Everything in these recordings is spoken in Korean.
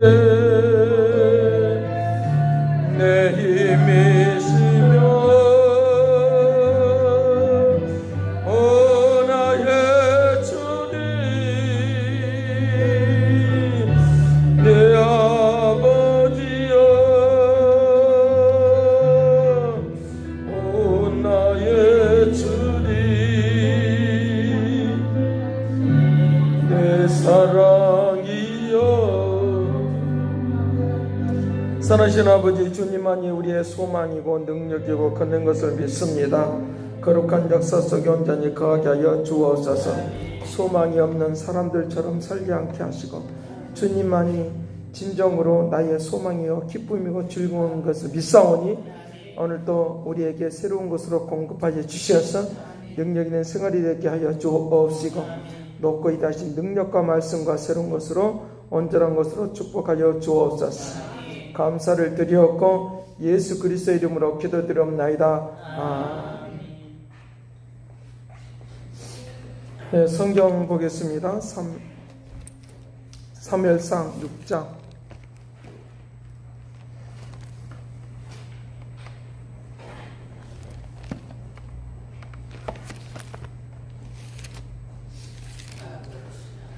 내 힘이시며 오 나의 주님 내 아버지여 오 나의 주님 내 사랑이여. 선하신 아버지, 주님만이 우리의 소망이고 능력이고 걷는 것을 믿습니다. 거룩한 역사 속에 온전히 거하게 하여 주옵소서. 소망이 없는 사람들처럼 살지 않게 하시고 주님만이 진정으로 나의 소망이요 기쁨이고 즐거운 것을 믿사오니 오늘도 우리에게 새로운 것으로 공급하여 주셔서 능력 있는 생활이 되게 하여 주옵시고 높고 이다신 능력과 말씀과 새로운 것으로 온전한 것으로 축복하여 주옵소서. 감사를 드리옵고 예수 그리스도의 이름으로 기도드리옵나이다. 네, 성경 보겠습니다. 사무엘상 6장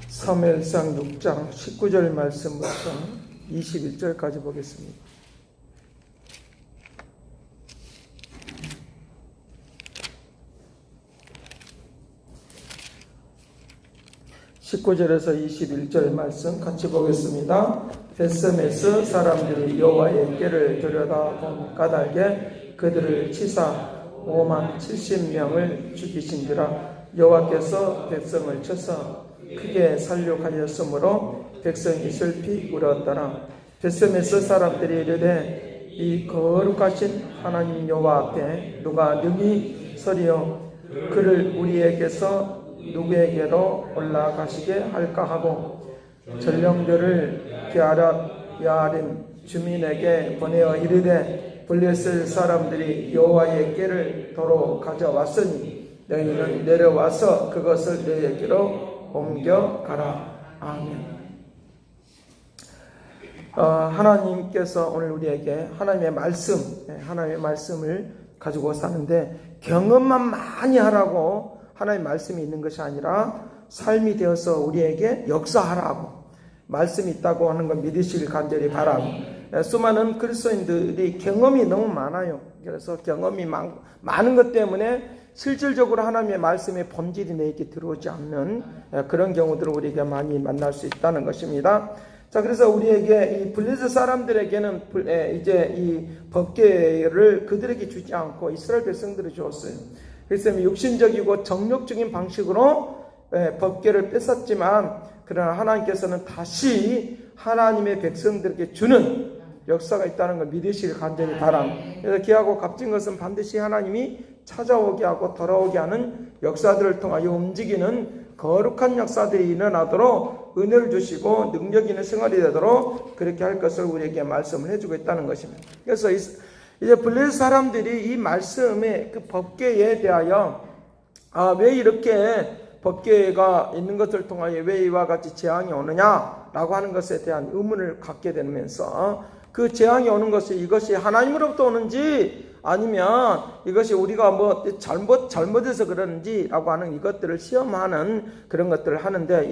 사무엘상 6장 19절 말씀부터 21절까지 보겠습니다. (19절에서 21절) 말씀 같이 보겠습니다. 베스메스 사람들이 여호와의 궤를 들여다본 까닭에 그들을 치사 5만 70명을 죽이신지라. 여호와께서 백성을 쳐서 크게 살육하였으므로 백성이 슬피 울었더라. 베스메스 사람들이 이르되 이 거룩하신 하나님 여호와 앞에 누가 능히 서리요 그를 우리에게서 누구에게로 올라가시게 할까 하고 전령들을 게하랏 야림 주민에게 보내어 이르되 블레셋 사람들이 여호와의 궤를 도로 가져왔으니 너희는 내려와서 그것을 너희에게로 옮겨가라. 아멘. 하나님께서 오늘 우리에게 하나님의 말씀을 가지고 사는데 경험만 많이 하라고 하나님의 말씀이 있는 것이 아니라 삶이 되어서 우리에게 역사하라고 말씀이 있다고 하는 걸 믿으시길 간절히 바라고. 수많은 그리스도인들이 경험이 너무 많아요. 그래서 경험이 많은 것 때문에 실질적으로 하나님의 말씀의 본질이 내게 들어오지 않는 그런 경우들을 우리가 많이 만날 수 있다는 것입니다. 자, 그래서 우리에게 이 블레셋 사람들에게는 이제 이 법궤를 그들에게 주지 않고 이스라엘 백성들이 주었어요. 그래서 육신적이고 정욕적인 방식으로 법궤를 뺏었지만 그러나 하나님께서는 다시 하나님의 백성들에게 주는 역사가 있다는 걸 믿으시길 간절히 바랍니다. 그래서 귀하고 값진 것은 반드시 하나님이 찾아오게 하고 돌아오게 하는 역사들을 통하여 움직이는 거룩한 역사들이 일어나도록 은혜를 주시고 능력 있는 생활이 되도록 그렇게 할 것을 우리에게 말씀을 해주고 있다는 것입니다. 그래서 이제 블레셋 사람들이 이 말씀의 그 법궤에 대하여 왜 이렇게 법궤가 있는 것을 통하여 왜 이와 같이 재앙이 오느냐라고 하는 것에 대한 의문을 갖게 되면서 그 재앙이 오는 것이 이것이 하나님으로부터 오는지 아니면 이것이 우리가 뭐 잘못해서 그러는지라고 하는 이것들을 시험하는 그런 것들을 하는데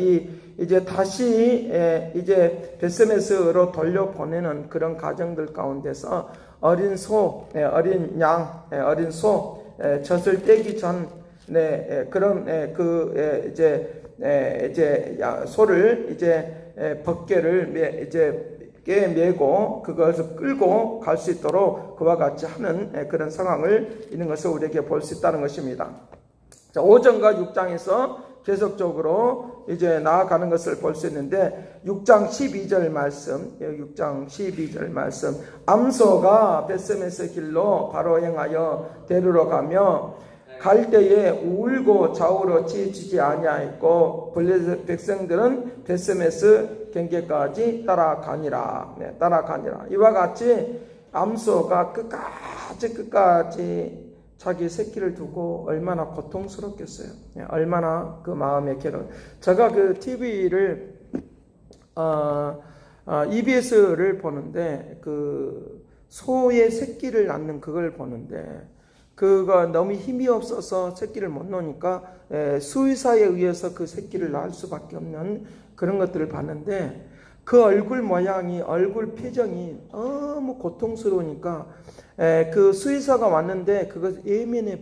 이제 다시 이제 베스메스로 돌려보내는 그런 과정들 가운데서 어린 소, 어린 양, 어린 소 젖을 떼기 전 그런 이제 소를 이제 법궤를 이제 메고 그것을 끌고 갈 수 있도록 그와 같이 하는 그런 상황을 있는 것을 우리에게 볼 수 있다는 것입니다. 자, 5장과 6장에서 계속적으로 이제 나아가는 것을 볼 수 있는데 6장 12절 말씀, 6장 12절 말씀. 암소가 베스메스 길로 바로 행하여 데리러 가며 갈 때에 울고 좌우로 치지지 아니하였고 블레셋 백성들은 베스메스 경계까지 따라가니라. 따라가니라. 이와 같이 암소가 끝까지 자기 새끼를 두고 얼마나 고통스럽겠어요. 얼마나 그 마음의 괴로움. 제가 그 TV를 EBS를 보는데 그 소의 새끼를 낳는 그걸 보는데 그가 너무 힘이 없어서 새끼를 못 놓으니까 수의사에 의해서 그 새끼를 낳을 수밖에 없는 그런 것들을 봤는데 그 얼굴 모양이 얼굴 표정이 너무 고통스러우니까 그 수의사가 왔는데 그것을 예면해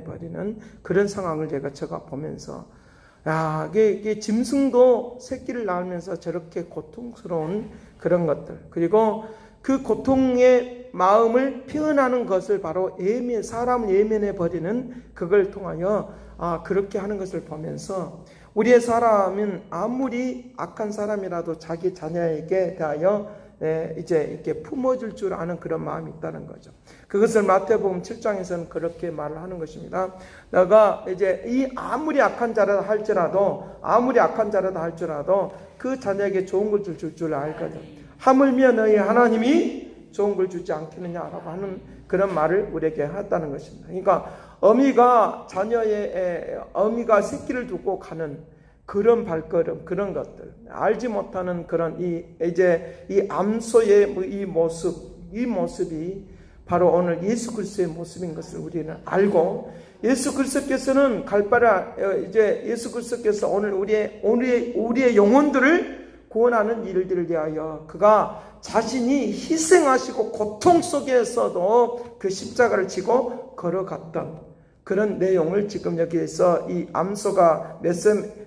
버리는 그런 상황을 제가 보면서 이게 짐승도 새끼를 낳으면서 저렇게 고통스러운 그런 것들 그리고 그 고통의 마음을 표현하는 것을 바로 사람을 예면해 버리는 그걸 통하여 그렇게 하는 것을 보면서 우리의 사람은 아무리 악한 사람이라도 자기 자녀에게 대하여 이제 이렇게 품어줄 줄 아는 그런 마음이 있다는 거죠. 그것을 마태복음 7장에서는 그렇게 말을 하는 것입니다. 내가 이제 아무리 악한 자라도 할지라도 그 자녀에게 좋은 걸 줄 줄 알거든. 하물며 너희 하나님이 좋은 걸 주지 않겠느냐라고 하는 그런 말을 우리에게 했다는 것입니다. 그러니까 어미가 새끼를 두고 가는 그런 발걸음, 그런 것들, 알지 못하는 그런 이 암소의 이 모습이 바로 오늘 예수 그리스도의 모습인 것을 우리는 알고, 예수 그리스도께서는 예수 그리스도께서 오늘 우리의 영혼들을 구원하는 일들을 위하여 그가 자신이 희생하시고 고통 속에서도 그 십자가를 지고 걸어갔던 그런 내용을 지금 여기에서 이 암소가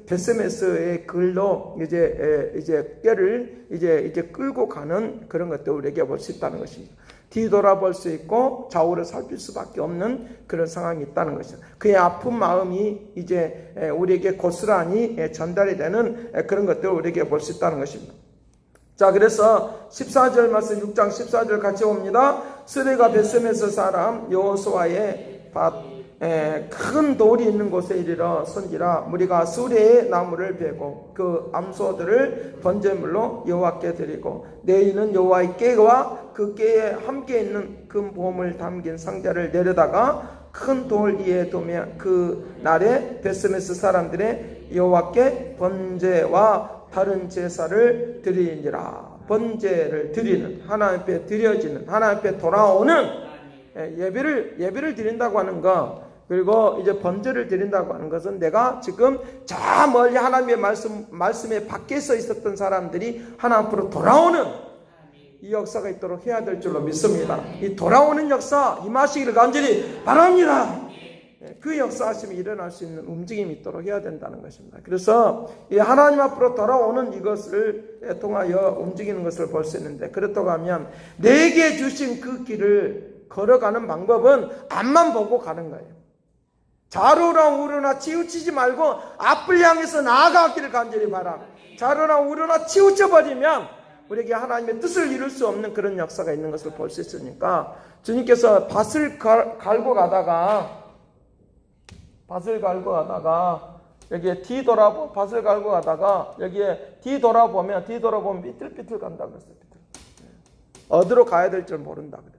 베세메스의 글로 이제 뼈를 이제 끌고 가는 그런 것도 우리에게 볼 수 있다는 것입니다. 뒤돌아볼 수 있고 좌우를 살필 수밖에 없는 그런 상황이 있다는 것이죠. 그의 아픈 마음이 이제 우리에게 고스란히 전달이 되는 그런 것들을 우리에게 볼 수 있다는 것입니다. 자, 그래서 14절 말씀 6장 14절 같이 봅니다. 스레가 베세메스 사람 여호수아의 밭 큰 돌이 있는 곳에 이르러 선지라 무리가 수레의 나무를 베고 그 암소들을 번제물로 여호와께 드리고 내일은 여호와의 궤와 그 궤에 함께 있는 금 보물 담긴 상자를 내려다가 큰 돌 위에 두며 그 날에 베세메스 사람들의 여호와께 번제와 다른 제사를 드리니라. 번제를 드리는, 하나님 앞에 드려지는, 하나님 앞에 돌아오는 예배를 드린다고 하는 것, 그리고 이제 번제를 드린다고 하는 것은 내가 지금 저 멀리 하나님의 말씀에 밖에서 있었던 사람들이 하나님 앞으로 돌아오는 이 역사가 있도록 해야 될 줄로 믿습니다. 이 돌아오는 역사 임하시기를 간절히 바랍니다. 그 역사하심이 일어날 수 있는 움직임이 있도록 해야 된다는 것입니다. 그래서 이 하나님 앞으로 돌아오는 이것을 통하여 움직이는 것을 볼 수 있는데, 그렇다고 하면 내게 주신 그 길을 걸어가는 방법은 앞만 보고 가는 거예요. 좌로나 우로나 치우치지 말고 앞을 향해서 나아가기를 간절히 바랍니다. 좌로나 우로나 치우쳐버리면 우리에게 하나님의 뜻을 이룰 수 없는 그런 역사가 있는 것을 볼 수 있으니까, 주님께서 밭을 갈고 가다가 여기에 밭을 갈고 가다가 여기에 뒤돌아보면 삐뚤삐뚤 간다 그랬어요. 어디로 가야 될 줄 모른다 그랬어요.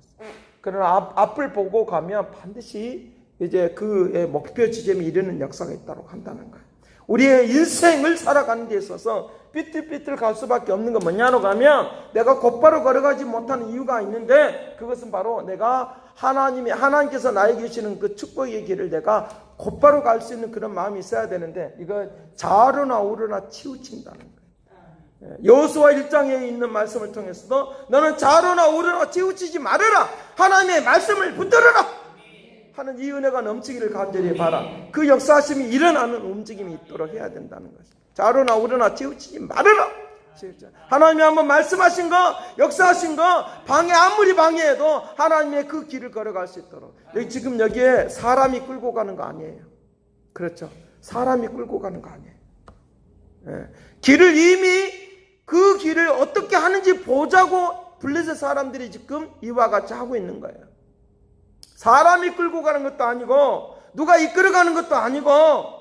그러나 앞을 보고 가면 반드시 이제 그의 목표 지점에 이르는 역사가 있다고 한다는 거예요. 우리의 인생을 살아가는 데 있어서 삐뚤삐뚤 갈 수밖에 없는 건 뭐냐로 가면, 내가 곧바로 걸어가지 못하는 이유가 있는데, 그것은 바로 내가 하나님께서 나에게 주시는 그 축복의 길을 내가 곧바로 갈 수 있는 그런 마음이 있어야 되는데, 이거 좌로나 우로나 치우친다는 거예요. 여호수아 1장에 있는 말씀을 통해서도 너는 좌로나 우로나 치우치지 말아라, 하나님의 말씀을 붙들어라 하는 이 은혜가 넘치기를 간절히 바라. 그 역사하심이 일어나는 움직임이 있도록 해야 된다는 것입니다. 좌로나 우로나 치우치지 말아라. 하나님이 한번 말씀하신 거, 역사하신 거, 아무리 방해해도 하나님의 그 길을 걸어갈 수 있도록. 지금 여기에 사람이 끌고 가는 거 아니에요. 그렇죠? 사람이 끌고 가는 거 아니에요. 길을 이미 그 길을 어떻게 하는지 보자고 블레셋 사람들이 지금 이와 같이 하고 있는 거예요. 사람이 끌고 가는 것도 아니고 누가 이끌어가는 것도 아니고,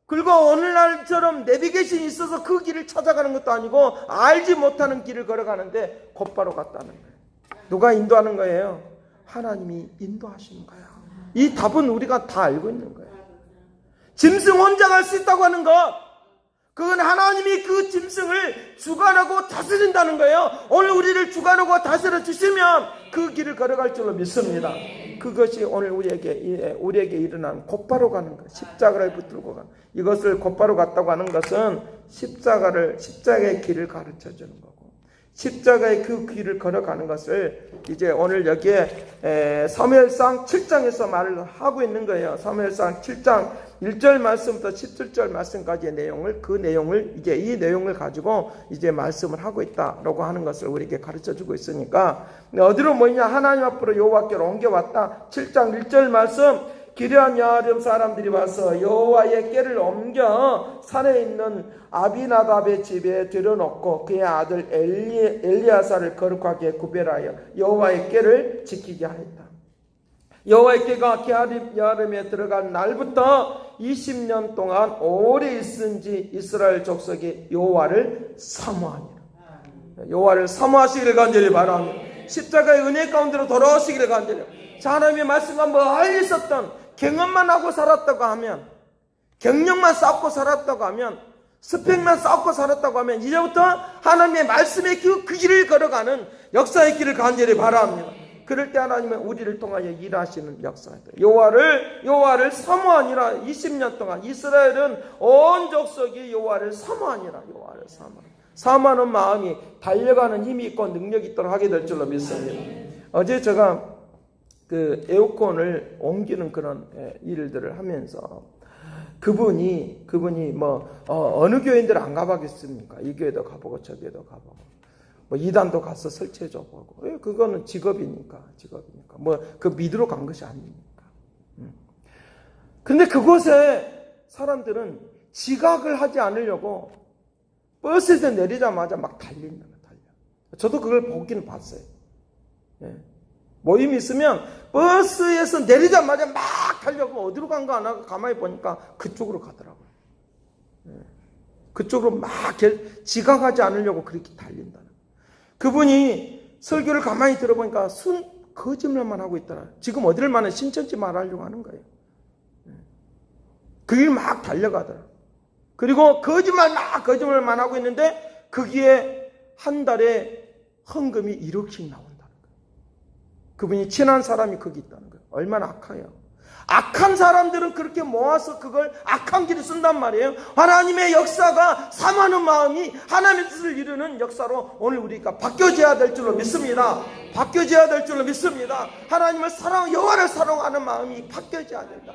그리고 오늘날처럼 내비게이션이 있어서 그 길을 찾아가는 것도 아니고 알지 못하는 길을 걸어가는데 곧바로 갔다는 거예요. 누가 인도하는 거예요? 하나님이 인도하시는 거예요. 이 답은 우리가 다 알고 있는 거예요. 짐승 혼자 갈 수 있다고 하는 것, 그건 하나님이 그 짐승을 주관하고 다스린다는 거예요. 오늘 우리를 주관하고 다스려 주시면 그 길을 걸어갈 줄로 믿습니다. 그것이 오늘 우리에게 일어난 곧바로 가는 것, 십자가를 붙들고 가는, 이것을 곧바로 갔다고 하는 것은 십자가의 길을 가르쳐 주는 거고, 십자가의 그 길을 걸어가는 것을 이제 오늘 여기에 사무엘상 7장에서 말을 하고 있는 거예요. 사무엘상 7장 1절 말씀부터 17절 말씀까지의 내용을 이제 이 내용을 가지고 이제 말씀을 하고 있다라고 하는 것을 우리에게 가르쳐 주고 있으니까, 어디로 모이냐? 하나님 앞으로 여호와께로 옮겨왔다. 7장 1절 말씀, 기르한 야름 사람들이 와서 여호와의 궤를 옮겨 산에 있는 아비나답의 집에 들여놓고 그의 아들 엘리야사를 거룩하게 구별하여 여호와의 궤를 지키게 하였다. 여호와의 궤가 여름에 들어간 날부터 20년 동안 오래 있은지 이스라엘 족속이 여호와를 사모하니라. 여호와를 사모하시기를 간절히 바랍니다. 십자가의 은혜 가운데로 돌아오시기를 간절히. 자, 하나님의 말씀과 멀리 있었던, 경험만 하고 살았다고 하면, 경력만 쌓고 살았다고 하면, 스펙만 쌓고 살았다고 하면, 이제부터 하나님의 말씀의 그 길을 걸어가는 역사의 길을 간절히 바랍니다. 그럴 때 하나님은 우리를 통하여 일하시는 역사입니다. 여호와를 사모하니라. 20년 동안 이스라엘은 온 족속이 여호와를 사모하니라. 여호와를 사모하는 마음이 달려가는 힘이 있고 능력이 있도록 하게 될 줄로 믿습니다. 어제 제가 그 에어컨을 옮기는 그런 일들을 하면서 그분이 어느 교인들 안 가보겠습니까? 이 교회도 가보고 저 교회도 가보고 뭐 이단도 가서 설치해줘 보고, 그거는 직업이니까 그 믿으러 간 것이 아닙니까? 근데 그곳에 사람들은 지각을 하지 않으려고 버스에서 내리자마자 막 달린다. 저도 그걸 보기는 봤어요. 모임이 있으면 버스에서 내리자마자 막 달려고, 어디로 간 거 안 하고 가만히 보니까 그쪽으로 가더라고요. 그쪽으로 막 지각하지 않으려고 그렇게 달린다는. 그분이 설교를 가만히 들어보니까 거짓말만 하고 있더라. 지금 어디를 말해? 신천지 말하려고 하는 거예요. 그 길 막 달려가더라. 그리고 거짓말만 하고 있는데 거기에 한 달에 헌금이 1억씩 나온다는 거예요. 그분이 친한 사람이 거기 있다는 거예요. 얼마나 악해요. 악한 사람들은 그렇게 모아서 그걸 악한 길을 쓴단 말이에요. 하나님의 역사가 사모하는 마음이 하나님의 뜻을 이루는 역사로 오늘 우리가 바뀌어져야 될 줄로 믿습니다. 하나님을 여호와를 사랑하는 마음이 바뀌어져야 된다.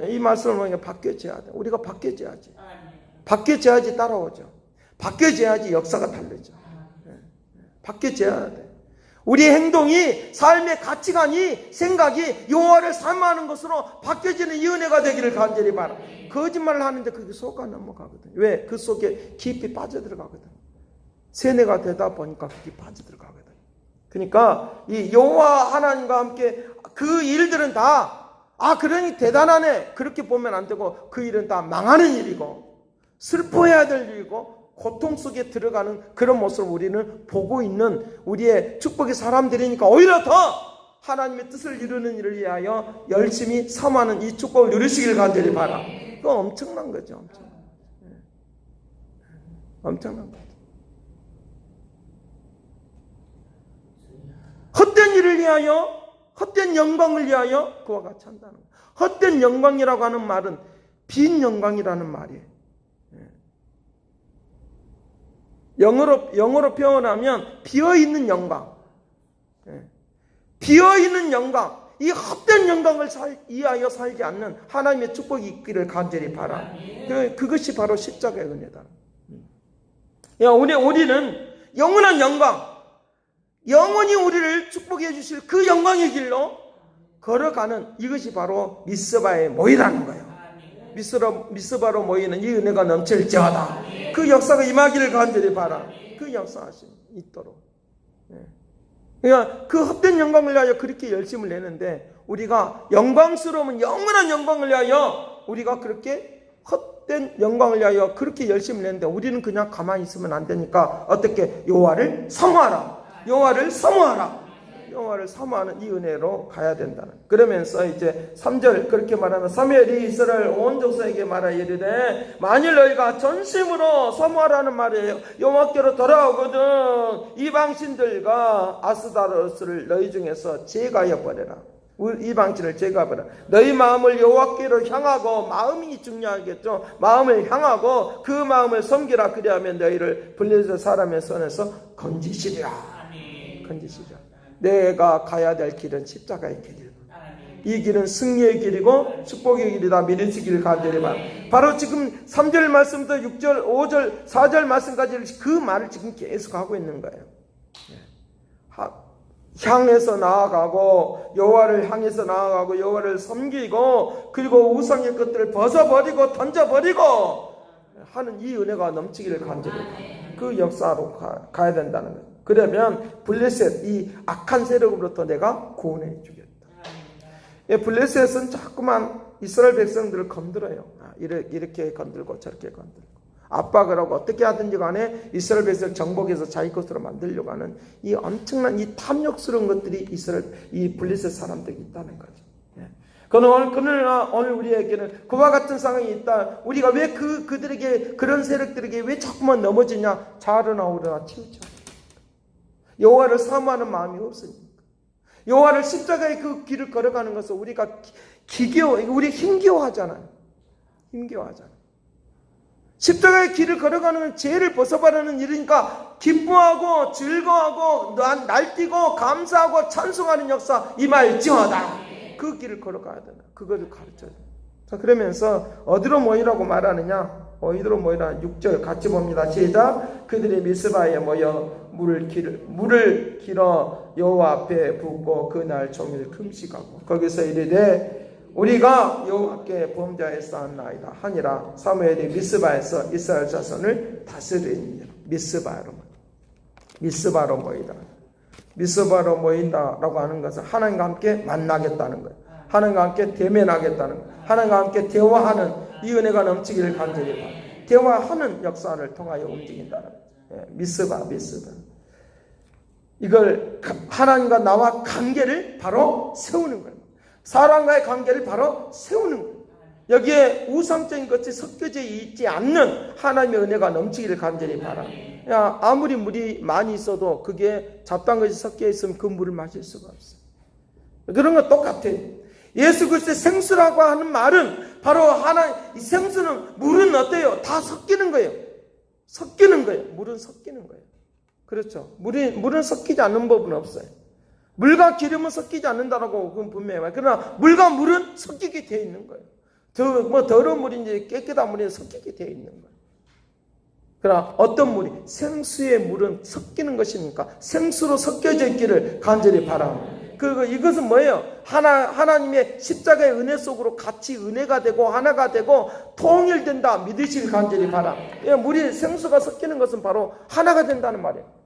이 말씀을 보니까 바뀌어져야 돼. 우리가 바뀌어져야지 따라오죠. 바뀌어져야지 역사가 달라져. 바뀌어져야 돼. 우리의 행동이, 삶의 가치관이, 생각이 여호와를 사모하는 것으로 바뀌어지는 이 은혜가 되기를 간절히 바라. 거짓말을 하는데 그게 속아 넘어가거든. 왜? 그 속에 깊이 빠져들어가거든. 세뇌가 되다 보니까 그게 빠져들어가거든. 그러니까 이 여호와 하나님과 함께 그 일들은 다, 그러니 대단하네, 그렇게 보면 안 되고, 그 일은 다 망하는 일이고 슬퍼해야 될 일이고 고통 속에 들어가는 그런 모습을 우리는 보고 있는 우리의 축복의 사람들이니까 오히려 더 하나님의 뜻을 이루는 일을 위하여 열심히 사모하는 이 축복을 누리시길 간절히 바라. 그거 엄청난 거죠. 엄청난 거죠. 헛된 일을 위하여, 헛된 영광을 위하여 그와 같이 한다는 거예요. 헛된 영광이라고 하는 말은 빈 영광이라는 말이에요. 영어로 표현하면 비어있는 영광. 비어있는 영광. 이 헛된 영광을 이하여 살지 않는 하나님의 축복이 있기를 간절히 바라. 그것이 바로 십자가의 은혜다. 우리는 영원한 영광, 영원히 우리를 축복해 주실 그 영광의 길로 걸어가는, 이것이 바로 미스바의 모이라는 거예요. 미스바로 모이는 이 은혜가 넘칠지어다. 그 역사가 임하기를 간절히 바라. 그 역사하심이 있도록. 그러니까 그 헛된 영광을 위하여 그렇게 열심을 내는데, 우리가 영광스러운 영원한 영광을 위하여 우리가 그렇게 헛된 영광을 위하여 그렇게 열심을 내는데, 우리는 그냥 가만히 있으면 안 되니까 어떻게? 여호와를 사모하라. 여호와를 사모하는 이 은혜로 가야 된다는. 그러면서 이제 3절 그렇게 말하면 사무엘이 이스라엘 온 족속에게 말하여 이르되 만일 너희가 전심으로 사모하라는 말이에요. 여호와께로 돌아오거든 이방신들과 아스다로스를 너희 중에서 제거하여 버려라. 이방신을 제거하라. 너희 마음을 여호와께로 향하고, 마음이 중요하겠죠. 마음을 향하고 그 마음을 섬기라. 그리하면 너희를 블레셋 사람의 손에서 건지시리라. 건지시리라. 내가 가야 될 길은 십자가의 길이고, 이 길은 승리의 길이고 축복의 길이다. 미리치 길을 간절히 말. 바로 지금 3절 말씀부터 6절, 5절, 4절 말씀까지 그 말을 지금 계속 하고 있는 거예요. 향해서 나아가고, 여호와를 향해서 나아가고, 여호와를 섬기고, 그리고 우상의 것들을 벗어버리고 던져버리고 하는 이 은혜가 넘치기를 간절히 그 역사로 가야 된다는 거예요. 그러면 블레셋, 이 악한 세력으로부터 내가 구원해 주겠다. 블레셋은 자꾸만 이스라엘 백성들을 건드려요. 이렇게 건들고 저렇게 건들고 압박을 하고 어떻게 하든지 간에 이스라엘 백성을 정복해서 자기 것으로 만들려고 하는 이 엄청난 이 탐욕스러운 것들이 이 블레셋 사람들이 있다는 거죠. 그러나 오늘 우리에게는 그와 같은 상황이 있다. 우리가 왜 그들에게, 그런 세력들에게 왜 자꾸만 넘어지냐? 자르나 오르나 치우쳐. 여호와를 사모하는 마음이 없으니까. 여호와를 십자가의 그 길을 걸어가는 것을 우리가 우리 힘겨워하잖아요. 힘겨워하잖아요. 십자가의 길을 걸어가는 건 죄를 벗어버리는 일이니까 기뻐하고 즐거워하고 날뛰고 감사하고 찬송하는 역사 임할지어다. 그 길을 걸어가야 되나. 그것을 가르쳐야 돼. 자, 그러면서 어디로 모이라고 말하느냐? 어디로 모이라. 6절 같이 봅니다. 시작. 그들이 미스바에 모여 물을 길어 여호와 앞에 붓고 그날 종일 금식하고 거기서 이르되 우리가 여호와께 범죄하였사옵나이다 하니라. 사무엘이 미스바에서 이스라엘 자손을 다스리니라. 미스바로 모이다. 미스바로 모인다라고 하는 것은 하나님과 함께 만나겠다는 거예요. 하나님과 함께 대면하겠다는 거예요. 하나님과 함께 대화하는 이 은혜가 넘치기를 간절히 바랍니다. 대화하는 역사를 통하여 움직인다는 거예요. 미스바. 이걸 하나님과 나와 관계를 바로 세우는 거예요. 사람과의 관계를 바로 세우는 거예요. 여기에 우상적인 것이 섞여져 있지 않는 하나님의 은혜가 넘치기를 간절히 바랍니다. 아무리 물이 많이 있어도 그게 잡다한 것이 섞여 있으면 그 물을 마실 수가 없어요. 그런 건 똑같아요. 예수 그리스도의 생수라고 하는 말은 바로 이 생수는, 물은 어때요? 다 섞이는 거예요. 섞이는 거예요. 물은 섞이는 거예요. 그렇죠. 물은 섞이지 않는 법은 없어요. 물과 기름은 섞이지 않는다라고 그건 분명히 말해요. 그러나 물과 물은 섞이게 되어 있는 거예요. 더러운 물인지 깨끗한 물인지 섞이게 되어 있는 거예요. 그러나 어떤 물이, 생수의 물은 섞이는 것이니까 생수로 섞여져 있기를 간절히 바랍니다. 그리고 이것은 뭐예요? 하나님의 십자가의 은혜 속으로 같이 은혜가 되고 하나가 되고 통일된다 믿으시길 간절히 바랍니다. 물이, 생수가 섞이는 것은 바로 하나가 된다는 말이에요.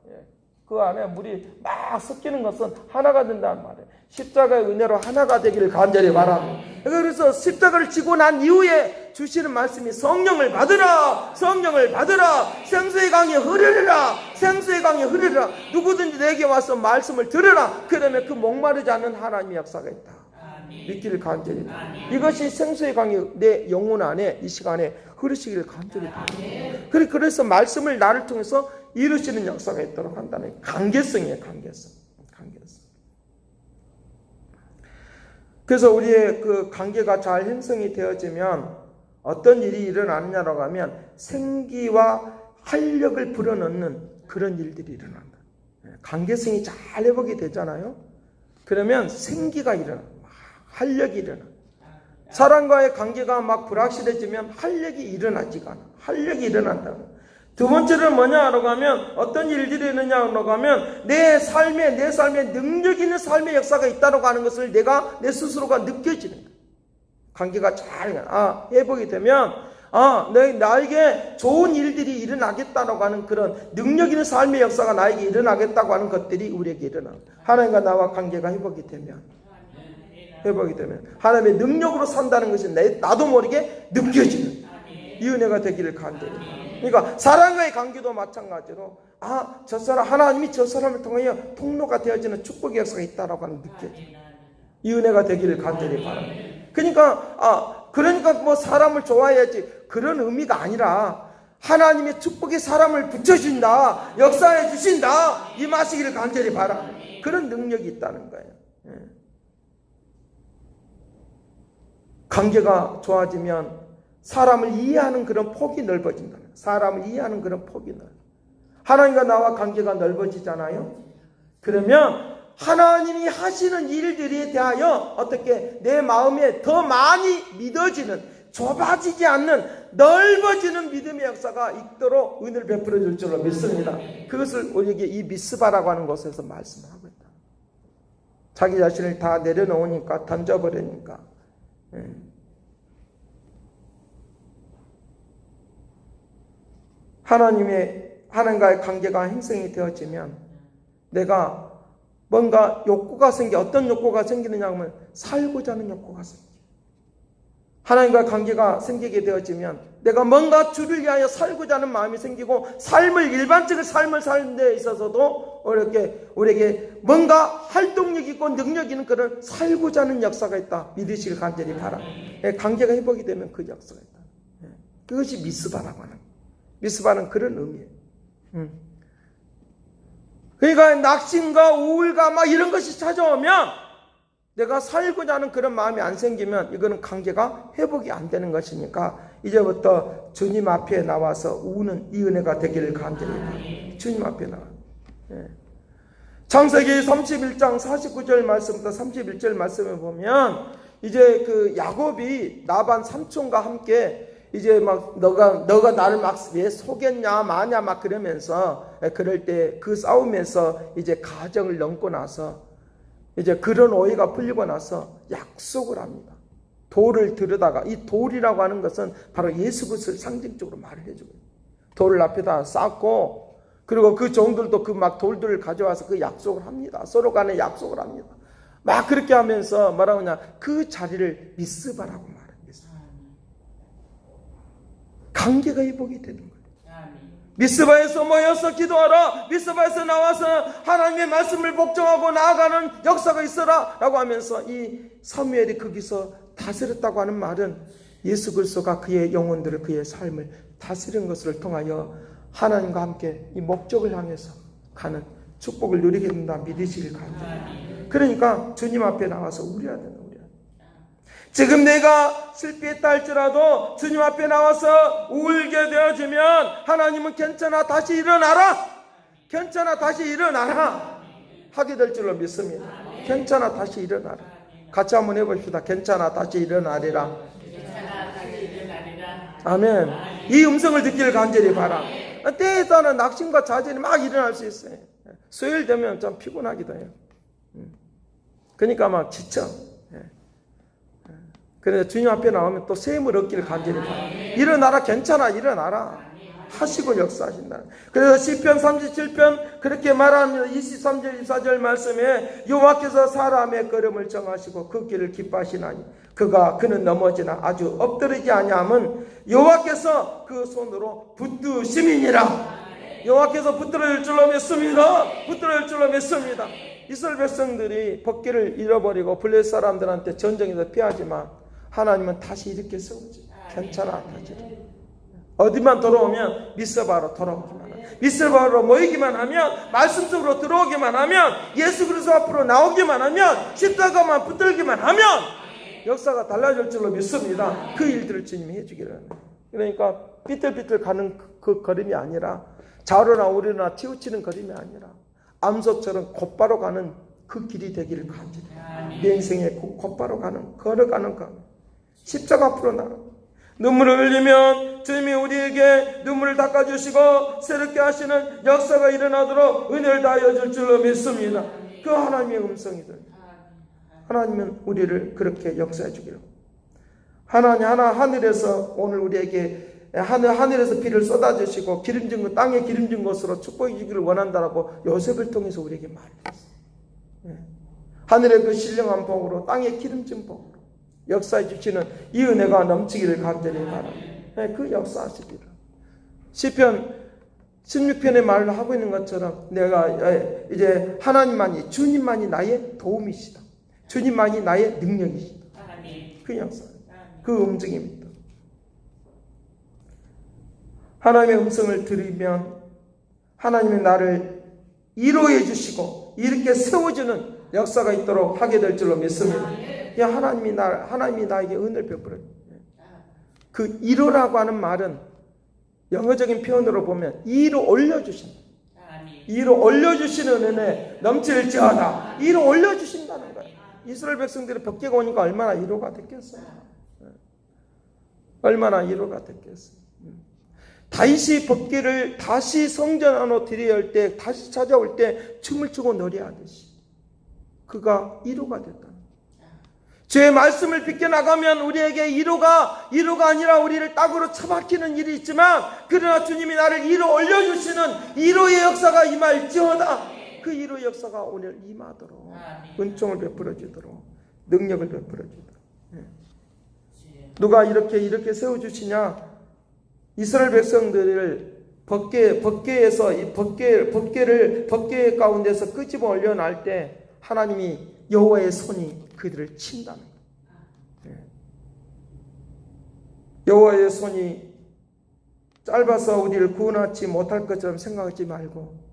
그 안에 물이 막 섞이는 것은 하나가 된다는 말이에요. 십자가의 은혜로 하나가 되기를 간절히 바랍니다. 그래서 십자가를 지고 난 이후에 주시는 말씀이 성령을 받으라, 성령을 받으라, 생수의 강이 흐르리라, 생수의 강이 흐르리라. 누구든지 내게 와서 말씀을 들으라. 그러면 그 목마르지 않는 하나님의 역사가 있다. 믿기를 간절히 바랍니다. 이것이 생수의 강이 내 영혼 안에 이 시간에 흐르시기를 간절히 바랍니다. 그래서 말씀을 나를 통해서 이루시는 역사가 있도록 한다는 관계성이에요. 관계성. 그래서 우리의 그 관계가 잘 형성이 되어지면 어떤 일이 일어나느냐라고 하면 생기와 활력을 불어넣는 그런 일들이 일어난다. 관계성이 잘 회복이 되잖아요. 그러면 생기가 일어나, 활력이 일어나. 사람과의 관계가 막 불확실해지면 활력이 일어나지가 않아. 활력이 일어난다. 두 번째는 뭐냐라고 하면 어떤 일들이 있느냐라고 하면 내 삶에 능력 있는 삶의 역사가 있다고 하는 것을 내 스스로가 느껴지는 거예요. 관계가 잘 회복이 되면 나에게 좋은 일들이 일어나겠다라고 하는 그런 능력 있는 삶의 역사가 나에게 일어나겠다고 하는 것들이 우리에게 일어나요. 하나님과 나와 관계가 회복이 되면 하나님의 능력으로 산다는 것이 나도 모르게 느껴지는 이 은혜가 되기를 간절히. 그러니까 사랑과의 관계도 마찬가지로 저 사람, 하나님이 저 사람을 통하여 통로가 되어지는 축복의 역사가 있다라고 하는 느껴져. 이 은혜가 되기를 간절히 바랍니다. 그러니까 뭐 사람을 좋아해야지 그런 의미가 아니라 하나님의 축복이 사람을 붙여준다, 역사해 주신다, 임하시기를 간절히 바라. 그런 능력이 있다는 거예요. 관계가 좋아지면 사람을 이해하는 그런 폭이 넓어진다. 사람을 이해하는 그런 폭이 넓어. 하나님과 나와 관계가 넓어지잖아요. 그러면 하나님이 하시는 일들에 대하여 어떻게 내 마음에 더 많이 믿어지는, 좁아지지 않는 넓어지는 믿음의 역사가 있도록 은혜를 베풀어 줄 줄로 믿습니다. 그것을 우리에게 이 미스바라고 하는 곳에서 말씀하고 있다. 자기 자신을 다 내려놓으니까, 던져버리니까. 하나님과의 관계가 형성이 되어지면 내가 뭔가 욕구가 어떤 욕구가 생기느냐 하면 살고자 하는 욕구가 생겨. 하나님과의 관계가 생기게 되어지면 내가 뭔가 주를 위하여 살고자 하는 마음이 생기고, 일반적인 삶을 사는 데 있어서도 우리에게 뭔가 활동력 있고 능력 있는 그런 살고자 하는 역사가 있다. 믿으시길 간절히 바랍니다. 관계가 회복이 되면 그 역사가 있다. 그것이 미스바라고 하는 거예요. 미스바는 그런 의미예요. 그러니까 낙심과 우울과 막 이런 것이 찾아오면 내가 살고자 하는 그런 마음이 안 생기면 이거는 관계가 회복이 안 되는 것이니까 이제부터 주님 앞에 나와서 우는 이 은혜가 되기를 간절히 바랍니다. 주님 앞에 나와. 창세기 31장 49절 말씀부터 31절 말씀을 보면 이제 그 야곱이 라반 삼촌과 함께 이제 막 너가 나를 막 왜 속였냐 마냐 막 그러면서, 그럴 때 그 싸움에서 이제 가정을 넘고 나서 이제 그런 오해가 풀리고 나서 약속을 합니다. 돌을 들여다가, 이 돌이라고 하는 것은 바로 예수 그리스도를 상징적으로 말을 해주고, 돌을 앞에다 쌓고, 그리고 그 종들도 그 막 돌들을 가져와서 그 약속을 합니다. 서로 간에 약속을 합니다. 막 그렇게 하면서 뭐라고 하냐, 그 자리를 미스바라고 말합니다. 관계가 회복이 되는 거예요. 미스바에서 모여서 기도하라, 미스바에서 나와서 하나님의 말씀을 복종하고 나아가는 역사가 있어라 라고 하면서 이 사무엘이 거기서 다스렸다고 하는 말은 예수 그리스도가 그의 영혼들을, 그의 삶을 다스리는 것을 통하여 하나님과 함께 이 목적을 향해서 가는 축복을 누리게 된다. 믿으시길 간절히. 그러니까 주님 앞에 나와서 우려야 된다. 지금 내가 실패했다 할지라도 주님 앞에 나와서 울게 되어지면 하나님은 괜찮아, 다시 일어나라, 괜찮아, 다시 일어나라 하게 될 줄로 믿습니다. 괜찮아, 다시 일어나라. 같이 한번 해봅시다. 괜찮아, 다시 일어나리라. 아멘. 이 음성을 듣기를 간절히 바라. 때에 따른 낙심과 좌절이 막 일어날 수 있어요. 수요일 되면 좀 피곤하기도 해요. 그러니까 막 지쳐. 그래서 주님 앞에 나오면 또 셈을 얻기를 간절히 바랍니다. 일어나라, 괜찮아, 일어나라 하시고 역사하신다. 그래서 시편 37편 그렇게 말합니다. 23절 24절 말씀에 여호와께서 사람의 걸음을 정하시고 그 길을 기뻐하시나니 그는 넘어지나 아주 엎드리지 아니함은 여호와께서 그 손으로 붙드심이니라. 여호와께서 붙들어줄 줄로 믿습니다. 붙들어줄 줄로 믿습니다. 이스라엘 백성들이 법궤를 잃어버리고 블레셋 사람들한테 전쟁에서 피하지만 하나님은 다시 이렇게 세우지. 괜찮아, 다시. 어디만 돌아오면 미스바로 돌아오기만 하면, 미스바로 모이기만 하면, 말씀 속으로 들어오기만 하면, 예수 그리스도 앞으로 나오기만 하면, 십자가만 붙들기만 하면 역사가 달라질 줄로 믿습니다. 그 일들을 주님이 해주기를 합니다. 그러니까 삐뚤삐뚤 가는 그 걸음이 아니라, 좌우나 우리나 치우치는 걸음이 아니라 암소처럼 곧바로 가는 그 길이 되기를 간절히. 내 인생에 곧바로 가는, 걸어가는 것. 십자가 앞으로 나가. 눈물을 흘리면 주님이 우리에게 눈물을 닦아주시고 새롭게 하시는 역사가 일어나도록 은혜를 다하여 줄 줄로 믿습니다. 그 하나님의 음성이들. 하나님은 우리를 그렇게 역사해 주기를. 하늘에서 오늘 우리에게 하늘에서 비를 쏟아주시고 기름진 것, 땅에 기름진 것으로 축복해 주기를 원한다라고 요셉을 통해서 우리에게 말했어요. 하늘의 그 신령한 복으로, 땅의 기름진 복으로 역사해 주시는 이 은혜가 넘치기를 간절히 바랍니다. 그 역사하시기를. 시편 16편의 말을 하고 있는 것처럼 내가 이제 하나님만이, 주님만이 나의 도움이시다. 주님만이 나의 능력이시다. 그 역사, 그 음성입니다. 하나님의 음성을 들으면 하나님이 나를 위로해 주시고 이렇게 세워주는 역사가 있도록 하게 될 줄로 믿습니다. 하나님이 나에게 은혜를 베풀어요. 그 위로라고 하는 말은 영어적인 표현으로 보면 위로 올려주신다. 위로 올려주시는 은혜 넘칠지어다. 위로 올려주신다는 거예요. 이스라엘 백성들이 법궤가 오니까 얼마나 위로가 됐겠어요. 얼마나 위로가 됐겠어요. 다윗이 법궤를 다시 성전 안으로 들여올 때, 다시 찾아올 때 춤을 추고 노래하듯이 그가 위로가 됐다. 주의 말씀을 비껴나가면 우리에게 위로가 아니라 우리를 땅으로 처박히는 일이 있지만, 그러나 주님이 나를 위로 올려주시는 위로의 역사가 임할지어다. 그 위로의 역사가 오늘 임하도록 은총을 베풀어 주도록, 능력을 베풀어 주도록. 누가 이렇게 세워주시냐? 이스라엘 백성들을 법궤에서 이 법궤 가운데서 끄집어 올려날 때 하나님이 여호와의 손이 그들을 친다는 거예요. 여호와의 손이 짧아서 우리를 구원하지 못할 것처럼 생각하지 말고,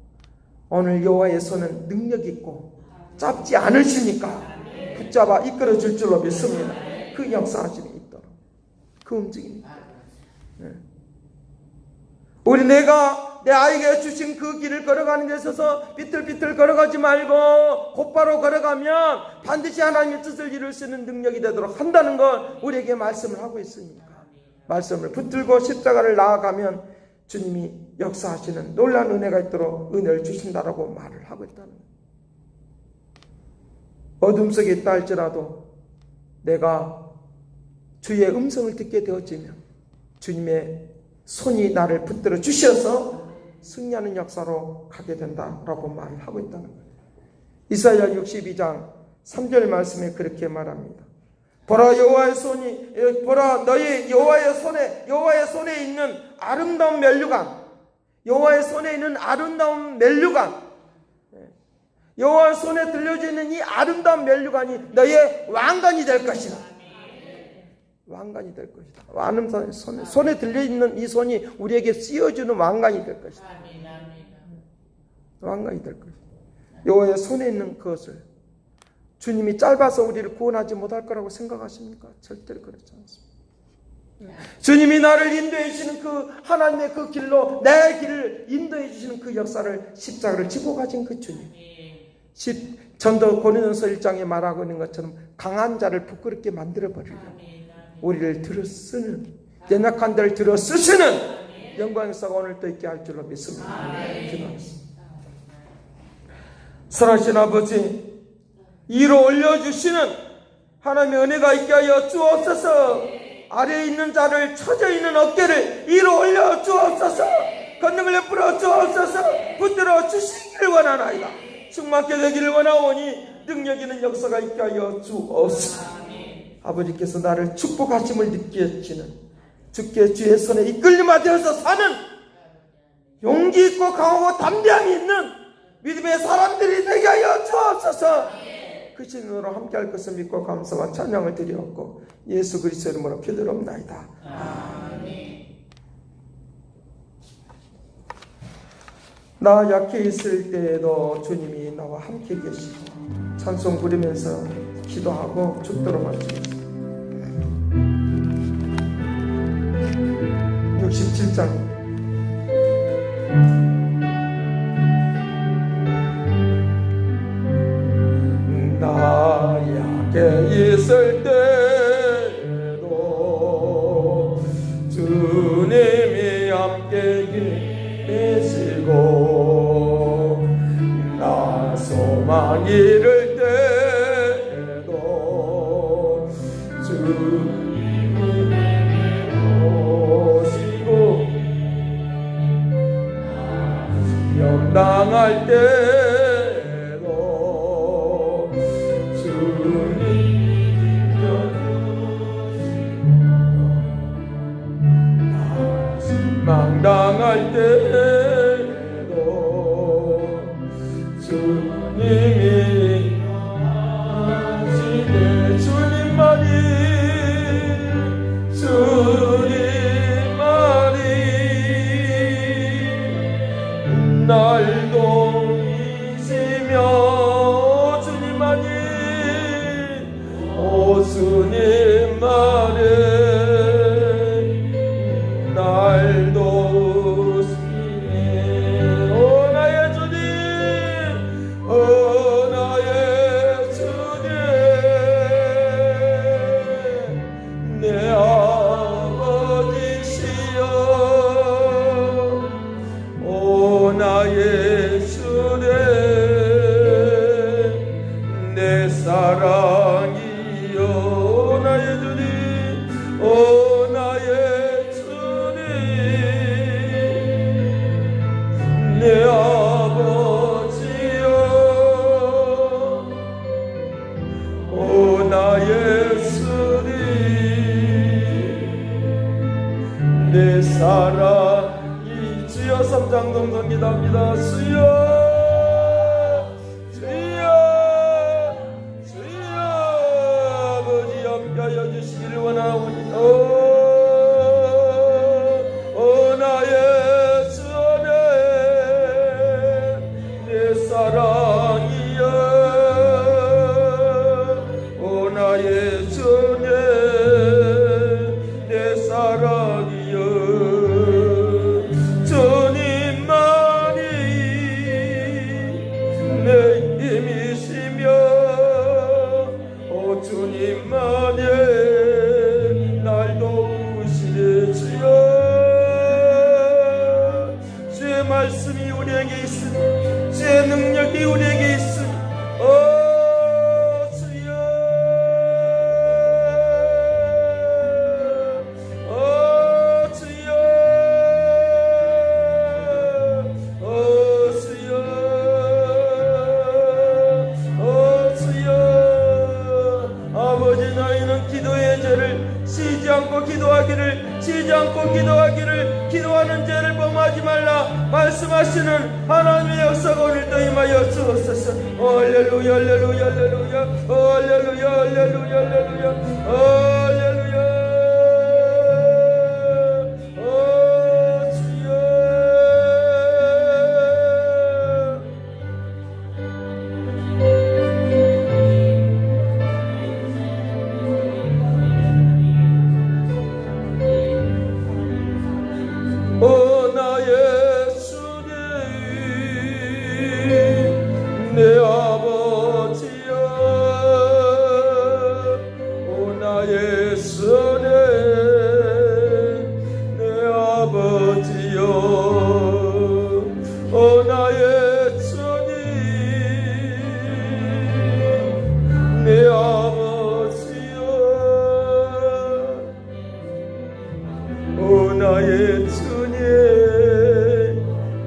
오늘 여호와의 손은 능력 있고 짧지 않으시니까 붙잡아 이끌어 줄 줄로 믿습니다. 그 역사하심이 있도록, 그 움직임이 있도록. 우리 내가 내 아이에게 주신 그 길을 걸어가는 데 있어서 비틀비틀 걸어가지 말고 곧바로 걸어가면 반드시 하나님의 뜻을 이룰 수 있는 능력이 되도록 한다는 걸 우리에게 말씀을 하고 있으니까, 말씀을 붙들고 십자가를 나아가면 주님이 역사하시는 놀라운 은혜가 있도록 은혜를 주신다라고 말을 하고 있다는 거예요. 어둠 속에 있다 할지라도 내가 주의 음성을 듣게 되어지면 주님의 손이 나를 붙들어 주셔서 승리하는 역사로 가게 된다라고 말을 하고 있다는 거예요. 이사야 62장 3절 말씀에 그렇게 말합니다. 보라, 여호와의 손이, 보라, 너희 여호와의 손에 있는 아름다운 면류관, 여호와의 손에 있는 아름다운 면류관, 여호와의 손에 들려지는 이 아름다운 면류관이 너의 왕관이 될 것이다. 왕관이 될 것이다. 손에 들려있는 이 손이 우리에게 씌워주는 왕관이 될 것이다. 왕관이 될 것이다. 여호와의 손에 있는 그것을, 주님이 짧아서 우리를 구원하지 못할 거라고 생각하십니까? 절대로 그렇지 않습니다. 주님이 나를 인도해 주시는 그 하나님의 그 길로 내 길을 인도해 주시는 그 역사를, 십자가를 지고 가진 그 주님, 전도 고린도서 1장에 말하고 있는 것처럼 강한 자를 부끄럽게 만들어버리려고 우리를 들어 쓰는, 연약한 자를 들어 쓰시는 영광의 역사가 오늘 또 있게 할 줄로 믿습니다. 기도하겠습니다. 선하신 아버지, 위로 올려주시는 하나님의 은혜가 있게 하여 주옵소서. 아래에 있는 자를, 처져 있는 어깨를 위로 올려 주옵소서. 권능을 베풀어 주옵소서. 붙들어 주시기를 원하나이다. 충만케 되기를 원하오니 능력 있는 역사가 있게 하여 주옵소서. 아버지께서 나를 축복하심을 느껴지는, 주께 주의 손에 이끌림을 되어서 사는 용기 있고 강하고 담대함이 있는 믿음의 사람들이 되게 하여 주옵소서. 그 신으로 함께할 것을 믿고 감사와 찬양을 드리옵고 예수 그리스도의 이름으로 기도합나이다. 아멘. 나 약해 있을 때에도 주님이 나와 함께 계시고 찬송 부르면서 기도하고 죽도록 마치겠습니다. 67장 나 약해 있을 때에도 주님이 함께 계시고 나 소망 잃을 때에도 주님이 오시고 염당할 때에도 주님이 지켜주시고 나 망당할 때 주님이 하시네. 주님만이 날 도우시며 주님만이 오 주님만이 날 도우시네. 오 나의 주님, 오 나의 주님, 내 아버지시여, 오 나의 주님, 내 사랑이여, 오 나의 주님, 오 나의 주님, 내 아버지여, 오 나의 주님, 내 사랑이 주여. 3장 동성 기도합니다. 주여, 하여 주시기를 원하오니 오 나의 주님, 내 사랑이여, 오 나의 주님, 내 사랑이여, 주님만이 내 힘이시며, 오 주님만이 날 도우시네. 주여, 주의 말씀이 우리에게 있으니, 주의 능력이 우리에게 있으니, 오 주여, 오 주여, 오 주여, 오 주여. 아버지, 너희는 기도의 죄를 쉬지 않고 기도하는 죄를 범하지 말라 말씀하시는 하나님의 역사가 오늘도 임하여 주옵소서. 할렐루야, 할렐루야, 할렐루야, 할렐루야, 할렐루야, 할렐루야, 할렐루야. 주여, 오 나의 주님, 내 아버지여, 오 나의 주님, 내 아버지여, 오 나의 주님, 내 아버지여, 오 나의 주님,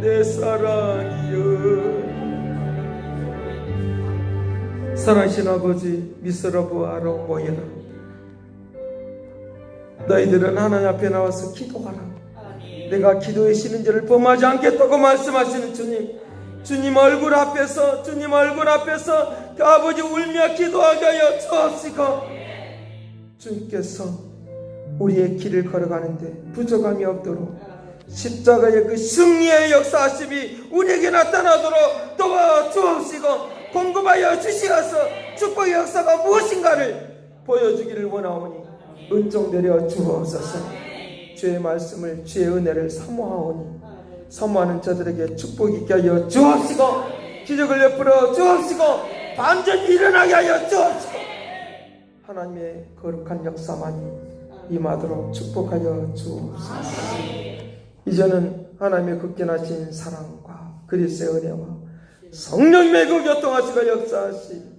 내 사랑이여. 사랑하신 아버지, 미스러 부하러 모여라. 너희들은 하나님 앞에 나와서 기도하라. 내가 기도에 쉬는 죄를 범하지 않겠다고 말씀하시는 주님, 주님 얼굴 앞에서 그 아버지 울며 기도하게 하여 주옵시고, 주님께서 우리의 길을 걸어가는데 부족함이 없도록 십자가의 그 승리의 역사하심이 우리에게 나타나도록 도와주옵시고, 공급하여 주시어서 축복의 역사가 무엇인가를 보여주기를 원하오니 은총 내려 주옵소서. 주의 말씀을, 주의 은혜를 사모하오니 사모하는 자들에게 축복 있게 하여 주옵시고, 기적을 베풀어 주옵시고, 반전이 일어나게 하여 주옵시고, 하나님의 거룩한 역사만이 임하도록 축복하여 주옵소서. 이제는 하나님의 극진하신 사랑과 그리스도의 은혜와 성령님의 그 교통하시고 역사하시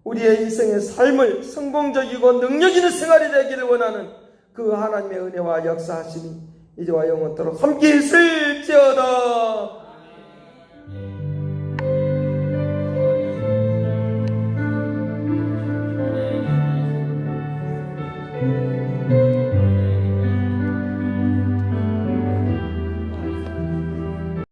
우리의 인생의 삶을 성공적이고 능력 있는 생활이 되기를 원하는 그 하나님의 은혜와 역사하심이 이제와 영원토록 함께 있을지어다.